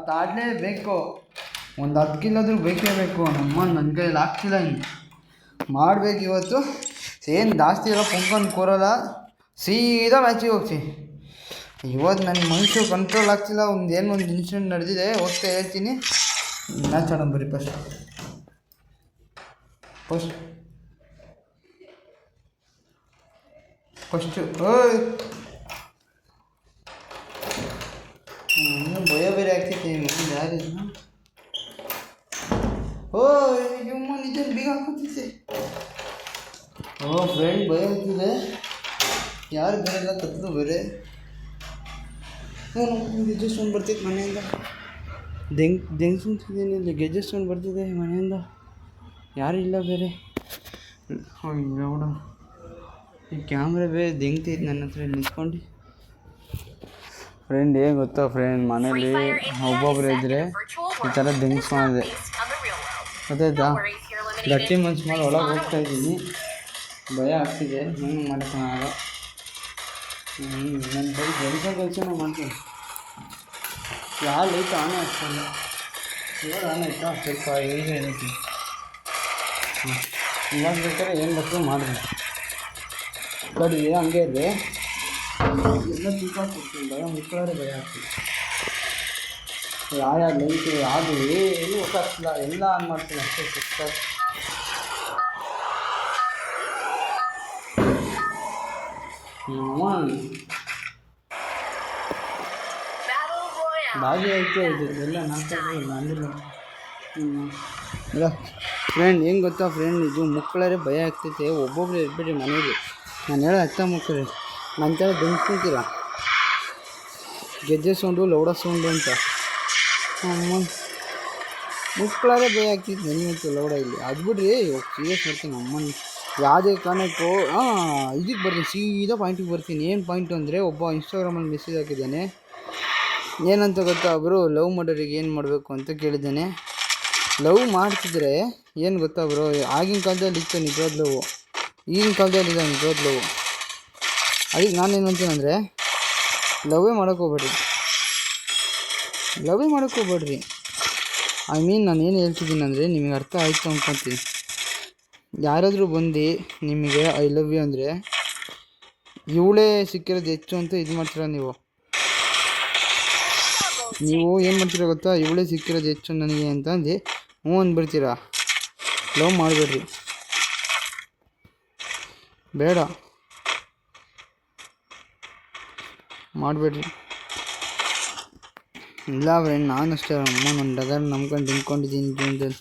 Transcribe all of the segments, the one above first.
ತಾಡಲೇಬೇಕು. ಒಂದು 10 ಕಿಲೋದ್ರೂ ಬೇಕೇ ಬೇಕು. ನಮ್ಮ ನನ್ನ ಕೈಯಲ್ಲಿ ಆಗ್ತಿಲ್ಲ. ಇನ್ನು ಮಾಡಬೇಕು ಇವತ್ತು. ಏನು ಜಾಸ್ತಿ ಇರೋ ಪೊಂಗನ್ ಕೂರಲ್ಲ, ಸೀದಾ ಮ್ಯಾಚಿಗೆ ಹೋಗ್ತೀನಿ. ಇವತ್ತು ನನ್ನ ಮನಸ್ಸು ಕಂಟ್ರೋಲ್ ಆಗ್ತಿಲ್ಲ. ಒಂದು ಇನ್ಸಿಡೆಂಟ್ ನಡೆದಿದೆ, ಹೋಗ್ತಾ ಹೇಳ್ತೀನಿ. ಮ್ಯಾಚ್ ಆಡೋಣ ಬರ್ರಿ. ಫಸ್ಟು ಇನ್ನೂ ಭಯ ಬೇರೆ ಆಗ್ತೈತೆ. ಮುಂದೆ ಯಾರಿಲ್ಲ. ಇಮ್ಮ ನಿಜ ಬೀಗ ಹಾಕೋತೈತೆ. ಫ್ರೆಂಡ್ ಭಯ ಆಗ್ತಿದೆ. ಯಾರು ಬೇರೆಲ್ಲ ಕತ್ತಲು ಬೇರೆ. ಗೆಜ್ಜೆ ಸೌಂಡ್ ಬರ್ತೈತೆ ಮನೆಯಿಂದ. ಸುಂತಿದ್ದೀನಿ ಇಲ್ಲಿ. ಗೆಜ್ಜೆ ಸೌಂಡ್ ಬರ್ತಿದೆ ಮನೆಯಿಂದ. ಯಾರು ಇಲ್ಲ ಬೇರೆ. ನೋಡ ಈ ಕ್ಯಾಮ್ರಾ ಬೇರೆ ದೆಂಗ್ತೈತೆ ನನ್ನ ಹತ್ರ ನಿಂತ್ಕೊಂಡು. ಫ್ರೆಂಡ್ ಏನು ಗೊತ್ತಾ ಫ್ರೆಂಡ್, ಮನೇಲಿ ಒಬ್ಬೊಬ್ಬರು ಇದ್ದರೆ ಈ ಥರ ದೆಂಗ್ಸ್ಕೊಂಡಿದೆ ಗೊತ್ತಾಯ್ತಾ. ಗಟ್ಟಿ ಮನ್ಸು ಮಾಡಿ ಒಳಗೆ ಹೋಗ್ತಾಯಿದ್ದೀನಿ. ಭಯ ಆಗ್ತಿದೆ. ಹೆಂಗೆ ಮಾಡ್ಕೊಳಲ್ಲ. ನನ್ನ ಕೈ ಕೆಲಸ ಮಾಡ್ತೀನಿ. ಯಾವ ಲೈಟ್ ಆನೆ ಆಗ್ತಾಯಿಲ್ಲ. ಇವಾಗ ಆನೆ ಆಯ್ತಾ ಸ್ವಲ್ಪ ಈಗ ಏನೈತಿ. ಇವಾಗ ಬೇಕಾದ್ರೆ ಏನು ಬೇಕಾದ್ರೂ ಮಾಡಿದೆ ಕಡಿ ಹಂಗೆ ಇದೆ. ಎಲ್ಲ ತೂಕ ಕೊಡ್ತೀನಿ. ಭಯ ಮುಕ್ಕಳಾರೆ ಭಯ ಆಗ್ತದೆ. ಯಾವ ಲೈಟ್ ಯಾವುದು ಏನು ಗೊತ್ತಾಗ್ತಿಲ್ಲ. ಎಲ್ಲ ಆನ್ ಮಾಡ್ತೀನಿ ಅಷ್ಟೇ. ಸಿಕ್ತಾರೆ ಬಾಗಿ ಐತೆ ಇದು ಎಲ್ಲ ನಾಲ್ಕು ಅಂದಿಲ್ಲ. ಅಲ್ಲ ಫ್ರೆಂಡ್ ಹೆಂಗೆ ಗೊತ್ತಾ ಫ್ರೆಂಡ್, ಇದು ಮುಕ್ಕಳರೆ ಭಯ ಆಗ್ತೈತೆ. ಒಬ್ಬೊಬ್ರು ಇರ್ಬೇಡಿ ಮನೇಲಿ. ನಾನು ಹೇಳೋ ಅರ್ಥ ಮುಕ್ಕಳಿ ನನ್ನ ಥರ ಬೆಂಚ್ಕೊಂತೀರ. ಗೆಜ್ಜೆ ಸೌಂಡು ಲೌಡ ಸೌಂಡು ಅಂತ ಮುಕ್ಕಳರೆ ಭಯ ಆಗ್ತಿತ್ತು ನನಗಂತೂ ಲೌಡ ಇಲ್ಲಿ. ಅದು ಬಿಡ್ರಿ ಸೀರಿಯಸ್ ಮಾಡ್ತೀನಿ. ಅಮ್ಮನ ಯಾವುದೇ ಕಾರಣಕ್ಕೂ ಇದಕ್ಕೆ ಬರ್ತೀನಿ, ಸೀದಾ ಪಾಯಿಂಟಿಗೆ ಬರ್ತೀನಿ. ಏನು ಪಾಯಿಂಟು ಅಂದರೆ, ಒಬ್ಬ ಇನ್ಸ್ಟಾಗ್ರಾಮಲ್ಲಿ ಮೆಸೇಜ್ ಹಾಕಿದ್ದಾನೆ. ಏನಂತ ಗೊತ್ತಾ, ಬ್ರೋ ಲವ್ ಮಾಡೋರಿಗೆ ಏನು ಮಾಡಬೇಕು ಅಂತ ಕೇಳಿದ್ದಾನೆ. ಲವ್ ಮಾಡ್ತಿದ್ರೆ ಏನು ಗೊತ್ತಾ ಬ್ರೋ, ಆಗಿನ ಕಾಲದಲ್ಲಿ ಇತ್ತು ನಿಜವಾದ ಲವ್, ಈಗಿನ ಕಾಲದಲ್ಲಿ ಇದೆ ನಿಜವಾದ ಲವ್. ಅದಕ್ಕೆ ನಾನೇನು ಅಂತೀನಂದರೆ, ಲವ್ವೇ ಮಾಡೋಕ್ಕೋಗ್ಬೇಡ್ರಿ. ನಾನು ಏನು ಹೇಳ್ತಿದ್ದೀನಿ ಅಂದರೆ, ನಿಮಗೆ ಅರ್ಥ ಆಯಿತು ಅಂದ್ಕೊತೀನಿ. ಯಾರಾದರೂ ಬಂದು ನಿಮಗೆ ಐ ಲವ್ ಯು ಅಂದರೆ, ಇವಳೇ ಸಿಕ್ಕಿರೋದು ಹೆಚ್ಚು ಅಂತ ಇದು ಮಾಡ್ತೀರ. ನೀವು ಏನು ಮಾಡ್ತೀರ ಗೊತ್ತಾ, ಇವಳೇ ಸಿಕ್ಕಿರೋದು ಹೆಚ್ಚು ನನಗೆ ಅಂತ ಅಂದು ಹ್ಞೂ ಅಂದ್ಬಿಡ್ತೀರಾ. ಲವ್ ಮಾಡಬೇಡ್ರಿ, ಬೇಡ ಮಾಡಬೇಡ್ರಿ. ಇಲ್ಲ ಫ್ರೆಂಡ್, ನಾನು ಅಷ್ಟೇ ಅಮ್ಮ ನನ್ನ ಡಗರ್ ನಂಬ್ಕೊಂಡು ನಿಂತ್ಕೊಂಡಿದ್ದೀನಿ ಜೀವನದಲ್ಲಿ.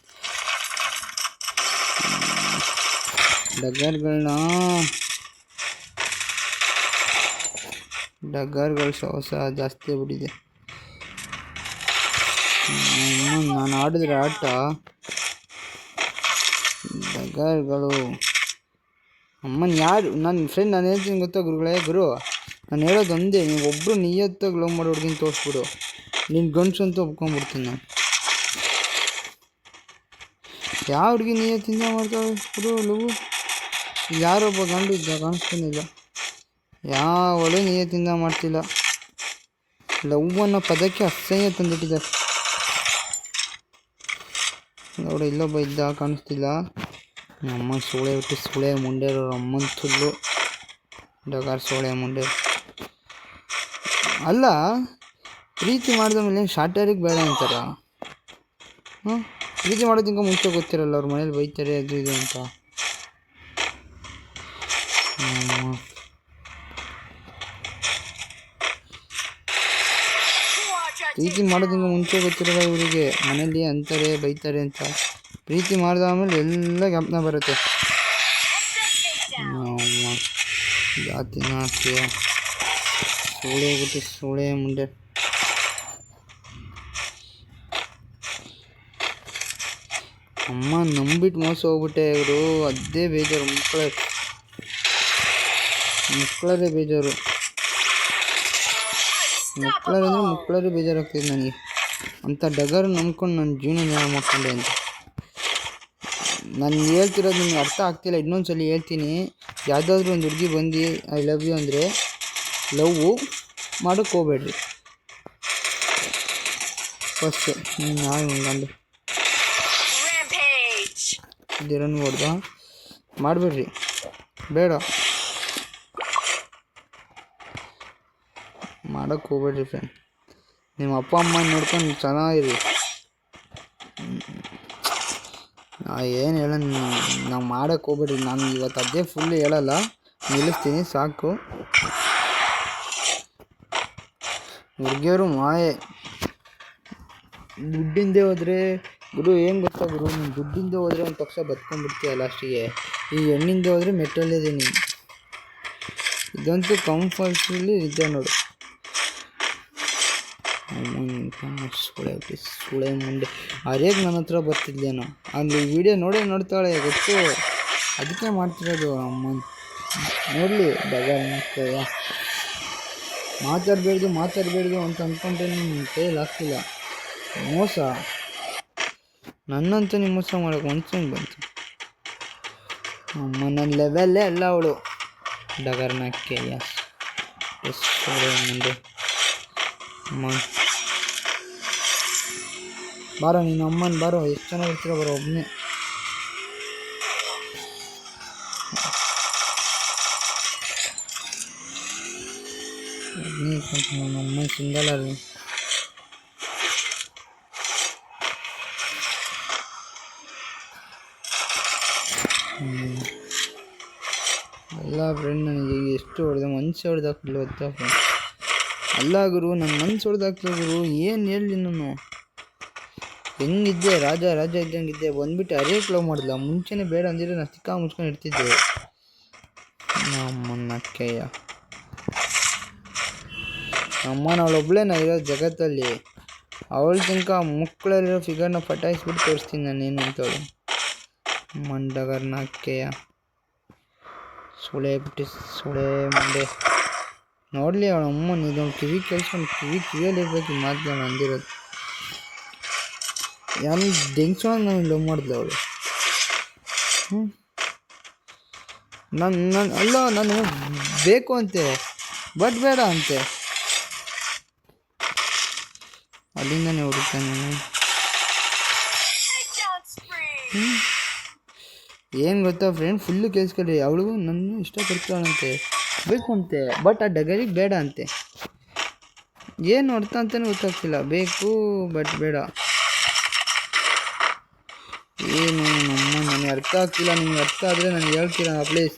ಡಗರ್ಗಳ ಸಹವಾಸ ಜಾಸ್ತಿ ಆಗ್ಬಿಟ್ಟಿದೆ. ನಾನು ಆಡಿದ್ರೆ ಆಟ ಡಗರ್ಗಳು. ಅಮ್ಮನ ಯಾರು ನನ್ನ ಫ್ರೆಂಡ್, ನಾನು ಹೇಳ್ತೀನಿ ಗೊತ್ತಾ ಗುರುಗಳೇ, ನಾನು ಹೇಳೋದು ಒಂದೇ, ನೀವು ಒಬ್ಬರು ನಿಯತ್ತಾಗಿ ಲವ್ ಮಾಡೋ ಹುಡುಗಿನ ತೋರಿಸ್ಬಿಡು, ನಿನ್ನ ಗಂಡ್ಸು ಅಂತ ಒಪ್ಕೊಂಡ್ಬಿಡ್ತೀನಿ ನಾನು. ಯಾವ ಹುಡುಗಿ ನಿಯತ್ತಿಂದ ಮಾಡ್ತಾವೆ ಗುರು ಲವ್? ಯಾರೊಬ್ಬ ಗಂಡು ಇದ್ದ ಕಾಣಿಸ್ತಾನಿಲ್ಲ. ಯಾವಳು ನಿಯತ್ತಿಂದ ಮಾಡ್ತಿಲ್ಲ. ಲವ್ ಅನ್ನೋ ಪದಕ್ಕೆ ಅಸಹ್ಯ ತಂದಿಟ್ಟಿದ್ದಾರೆ. ನೋಡ ಇಲ್ಲೊಬ್ಬ ಇದ್ದ ಕಾಣಿಸ್ತಿಲ್ಲ. ಅಮ್ಮ ಸೋಳೆ ಬಿಟ್ಟು ಸೋಳೆ ಮುಂಡೇರು ಅಮ್ಮನ ತುಲ್ಲು ಡಗಾರ್ ಸೋಳೆ ಮುಂಡೇರು. ಅಲ್ಲ, ಪ್ರೀತಿ ಮಾಡಿದ ಮೇಲೆ ಶಾರ್ಟರಿಗೆ ಬೇಡ ಅಂತಾರ. ಪ್ರೀತಿ ಮಾಡೋದಕ್ಕಿಂತ ಮುಂಚೆ ಗೊತ್ತಿರಲ್ಲ ಅವ್ರ ಮನೇಲಿ ಬೈತಾರೆ ಅದು ಇದು ಅಂತ. ಪ್ರೀತಿ ಮಾಡೋದಕ್ಕಿಂತ ಮುಂಚೆ ಗೊತ್ತಿರಲ್ಲ ಇವರಿಗೆ, ಮನೇಲಿ ಅಂತಾರೆ ಬೈತಾರೆ ಅಂತ. ಪ್ರೀತಿ ಮಾಡಿದ ಆಮೇಲೆ ಎಲ್ಲ ಜ್ಞಾಪನ ಬರುತ್ತೆ. ಜಾತಿ ನಾಸ್ತಿ ಸೋಳೆ ಬಿಟ್ಟು ಸೋಳೆ ಮುಂಡೆ. ಅಮ್ಮ ನಂಬಿಟ್ಟು ಮೋಸ ಹೋಗ್ಬಿಟ್ಟೆ ಇವರು. ಅದೇ ಬೇಜಾರು. ಮುಕ್ಕಳರೇ ಬೇಜಾರು. ಮುಕ್ಕಳರೇ ಬೇಜಾರಾಗ್ತಿದೆ ನನಗೆ. ಅಂಥ ಡಗರ್ ನಂಬ್ಕೊಂಡು ನನ್ನ ಜೀವನ ಮಾಡ್ಕೊಂಡೆ ಅಂತ. ನಾನು ಹೇಳ್ತಿರೋದು ನಿಮ್ಗೆ ಅರ್ಥ ಆಗ್ತಿಲ್ಲ. ಇನ್ನೊಂದ್ಸಲ ಹೇಳ್ತೀನಿ, ಯಾವುದಾದ್ರೂ ಒಂದು ಹುಡುಗಿ ಬಂದು ಐ ಲವ್ ಯು ಅಂದರೆ ಲವ್ ಮಾಡೋಕ್ಕೆ ಹೋಗ್ಬೇಡ್ರಿ. ಫಸ್ಟು ಗಂಡು ರನ್ ಹೊಡ್ದ ಮಾಡಿಬಿಡ್ರಿ, ಬೇಡ ಮಾಡೋಕ್ಕೆ ಹೋಗ್ಬೇಡ್ರಿ ಫ್ರೆಂಡ್. ನಿಮ್ಮ ಅಪ್ಪ ಅಮ್ಮ ನೋಡ್ಕೊಂಡು ಚೆನ್ನಾಗಿರಿ. ಏನು ಹೇಳೋಣ, ನಾವು ಮಾಡೋಕ್ಕೆ ಹೋಗ್ಬೇಡ್ರಿ. ನಾನು ಇವತ್ತು ಅದೇ ಫುಲ್ ಹೇಳಲ್ಲ, ನಿಲ್ಲಿಸ್ತೀನಿ ಸಾಕು. ಹುಡುಗಿಯರು ಮಾಯೆ, ದುಡ್ಡಿಂದೇ ಹೋದರೆ ಗುರು ಏನು ಗೊತ್ತಾ ಗುರು, ನೀನು ದುಡ್ಡಿಂದ ಹೋದರೆ ಒಂದು ಪಕ್ಷ ಬದುಕೊಂಡ್ಬಿಡ್ತೀಯ ಲಾಸ್ಟಿಗೆ. ಈ ಹೆಣ್ಣಿಂದ ಹೋದರೆ ಮೆಟ್ಟಲ್ಲಿದ್ದೀನಿ, ಇದಂತೂ ಕಂಪಲ್ಸರಿ ನಿಜ ನೋಡು. ಸುಳೆ ಮುಂದೆ ಅರೇಗೆ ನನ್ನ ಹತ್ರ ಬರ್ತಿದ್ಲೇನೋ, ಅಲ್ಲಿ ವಿಡಿಯೋ ನೋಡ್ತಾಳೆ ಗೊತ್ತು, ಅದಕ್ಕೆ ಮಾಡ್ತಿರೋದು. ಅಮ್ಮನ ನೋಡಲಿ ಬಗ ಮಾತಾಡಬೇಡ್ದು ಅಂತ ಅಂದ್ಕೊಂಡ್ರೆ ನಿಮ್ಮ ಕೈಯಲ್ಲಿ ಆಗ್ತಿಲ್ಲ. ಮೋಸ, ನನ್ನಂತೂ ನೀವು ಮೋಸ ಮಾಡೋಕೆ ಮನ್ಸಂಗೆ ಬಂತು. ಅಮ್ಮನ ಲೆವೆಲ್ಲೇ ಅಲ್ಲ ಅವಳು, ಡಗರ್ನಕ್ಕೆ. ಎಸ್ ಮುಂದೆ ಅಮ್ಮ ಬಾರೋ, ನೀನು ಅಮ್ಮನ ಬಾರೋ, ಎಷ್ಟು ಚೆನ್ನಾಗಿರ್ತೀರ ಬರೋ ಒಬ್ಬನೇ. ನಮ್ಮ ಅಮ್ಮ ಸಿಂಗಲ್ ಅಲ್ಲಿ ಅಲ್ಲ ಫ್ರೆಂಡ್, ನನಗೆ ಎಷ್ಟು ಹೊಡೆದ ಮನ್ಸು ಹೊಡೆದಾಕ್ಲಿಲ್ಲ ಗೊತ್ತಾ ಫ್ರೆಂಡ್. ಅಲ್ಲ ಗುರು, ನನ್ನ ಮನ್ಸು ಹೊಡೆದಾಕ್ಲಿಲ್ಲ ಗುರು. ಏನು ಹೇಳಿ, ನಾನು ಹೆಂಗಿದ್ದೆ, ರಾಜ ಇದ್ದಂಗಿದ್ದೆ, ಬಂದ್ಬಿಟ್ಟು ಅರೇಕ್ ಲವ್ ಮಾಡಿದ್ಲ. ಮುಂಚೆನೇ ಬೇಡ ಅಂದಿದ್ರೆ ನಾನು ಚಿಕ್ಕ ಮುಚ್ಕೊಂಡು ಇರ್ತಿದ್ದೆ. ನಮ್ಮನ್ನಕ್ಕೆಯ ಅಮ್ಮನ ಅವಳೊಬ್ಳೇ ನಾ ಇರೋದು ಜಗತ್ತಲ್ಲಿ. ಅವಳ ತನಕ ಮಕ್ಕಳಲ್ಲಿರೋ ಫಿಗರ್ನ ಪಟಾಯಿಸ್ಬಿಟ್ಟು ತೋರಿಸ್ತೀನಿ ನಾನೇನು ಅಂತವಳು. ಮಂಡಗರ್ನಕ್ಕೆಯ ಸುಳೆ ಮುಂದೆ ನೋಡಲಿ ಅವಳ ಅಮ್ಮನ. ಇದೊಂದು ಕಿವಿ ಕೇಳಿಸ್ಕೊಂಡು ಕಿವಿಯಲ್ಲಿ ಇರ್ಬೇಕು ಈ ಮಾತು ನಾನು ಅಂದಿರೋದು. ಯಾರು ಡೆಂಗ್ಸೋಣ ನಾನು ಲವ್ ಮಾಡಿದ್ಲು ಅವಳು. ನಾನು ಬೇಕು ಅಂತೆ, ಬಟ್ ಬೇಡ ಅಂತೆ. ಅಲ್ಲಿಂದನೇ ಹುಡುಕ್ತಾನೆ ನಾನು. ಏನು ಗೊತ್ತಾ ಫ್ರೆಂಡ್, ಫುಲ್ಲು ಕೇಳಿಸ್ಕೊಳ್ರಿ, ಅವಳಿಗೂ ನನ್ನ ಇಷ್ಟಪಡ್ತಾಳಂತೆ, ಬೇಕು ಅಂತೆ, ಬಟ್ ಆ ಡಗರಿಗೆ ಬೇಡ ಅಂತೆ. ಏನು ಅರ್ಥ ಅಂತಲೇ ಗೊತ್ತಾಗ್ತಿಲ್ಲ. ಬೇಕು ಬಟ್ ಬೇಡ ಏನು. ಅಮ್ಮ ನನಗೆ ಅರ್ಥ ಆಗ್ತಿಲ್ಲ, ನಿಮ್ಗೆ ಅರ್ಥ ಆದರೆ ನನಗೆ ಹೇಳ್ತೀರ ಪ್ಲೀಸ್.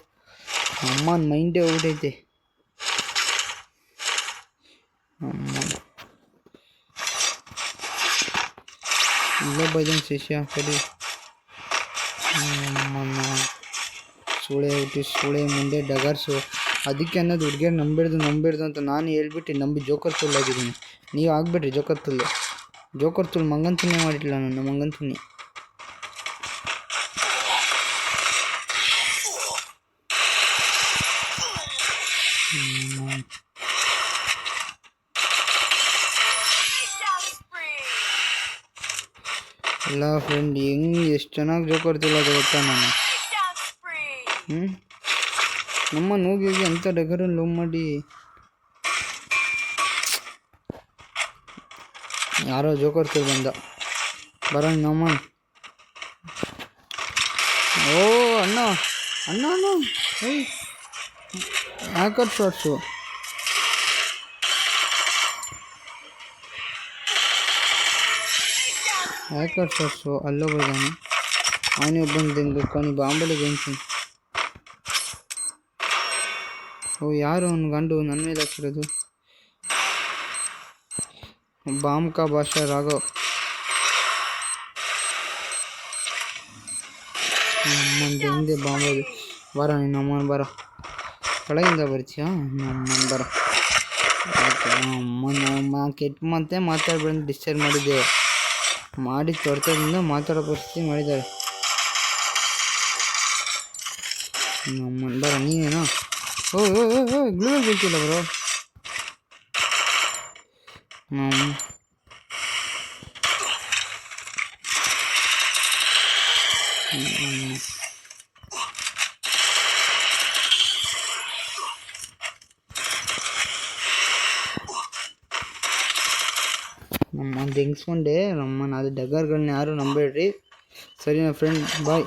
ಅಮ್ಮನ ಮೈಂಡೇ ಹೋಗ್ಬಿಟ್ಟೈತೆ. ಅಮ್ಮ ಇಲ್ಲೊಬ್ಬ ಇದ್ದಾನೆ ಶಿಷ್ಯ ಕಡಿ. ಅಮ್ಮನ ಸುಳೆ ಮುಂದೆ ಡಗರ್ಸು. ಅದಕ್ಕೆ ಅನ್ನೋದು ಹುಡುಗಿಯರು ನಂಬಿಡ್ದು ಅಂತ ನಾನು ಹೇಳ್ಬಿಟ್ಟು ನಂಬಿ ಜೋಕರ್ ತುಳ್ಳಾಗಿದ್ದೀನಿ. ನೀವು ಆಗ್ಬಿಟ್ರಿ ಜೋಕರ್ ತುಳ್ಳು ಮಂಗಂತನೇ ಮಾಡಿಲ್ಲ ನನ್ನ ಮಂಗಂತನೇ. ಎಲ್ಲ ಫ್ರೆಂಡ್ ಎಷ್ಟು ಚೆನ್ನಾಗಿ ಜೋಕರ್ ತುಳ್ಳೋದು ಗೊತ್ತಾ ನಾನು. ನಮ್ಮನ್ನು ಹೋಗಿ ಅಂಥ ಡಗರನ್ನು ಲವ್ ಮಾಡಿ ಯಾರೋ ಜೋಕರ್ ತುಳು ಬಂದ ಬರೋಣ ನಮ್ಮ. ಓ ಅಣ್ಣ ಹ್ಯಾಕರ್ ಶಾಟ್ಸು. ಅಲ್ಲೋ ಬರ್ದಾನೆ ಅವನೇ ಒಬ್ಬಂದು ತಿನ್ಬೇಕು. ಅವನಿಗೆ ಬಾಂಬೆಲೆ ಗೇಮ್ಸು. ಓ ಯಾರು ಅವನು ಗಂಡು ನನ್ನ ಮೇಲೆ ಹಾಕಿರೋದು. ಬಾಮ್ ಕಾ ಭಾಷಾ ರಾಘವ್. ನಮ್ಮಂದು ಹಿಂದೆ ಬಾಂಬೆ ಬರ, ನೀನು ಅಮ್ಮನ ಬರ, ಕೆಳಗಿಂದ ಬರ್ತೀಯಾ ನಮ್ಮನ ಬರ. ಅಮ್ಮನ ಕೆಟ್ಟ ಮತ್ತೆ ಮಾತಾಡ್ಬೇಡ ಡಿಸ್ಟರ್ಬ್ ಮಾಡಿದ್ದೆ, ಮಾಡಿ ತೊಡ್ತದಿಂದ ಮಾತಾಡೋ ಪರಿಸ್ಥಿತಿ ಮಾಡಿದ್ದಾರೆ. ನಮ್ಮನ ಬರ, ನೀನೇನೋ ಓ ಗ್ಲೂ ಬೀಳ್ತಿಲ್ಲ ಬರೋ. ನಮ್ಮನ್ನು ಹೆಂಗ್ಸ್ಕೊಂಡೆ ನಮ್ಮನ್ನು ಅದು ಡಗರ್ಗಳನ್ನ ಯಾರು ನಂಬೇಡ್ರಿ. ಸರಿನಾ ಫ್ರೆಂಡ್, ಬಾಯ್.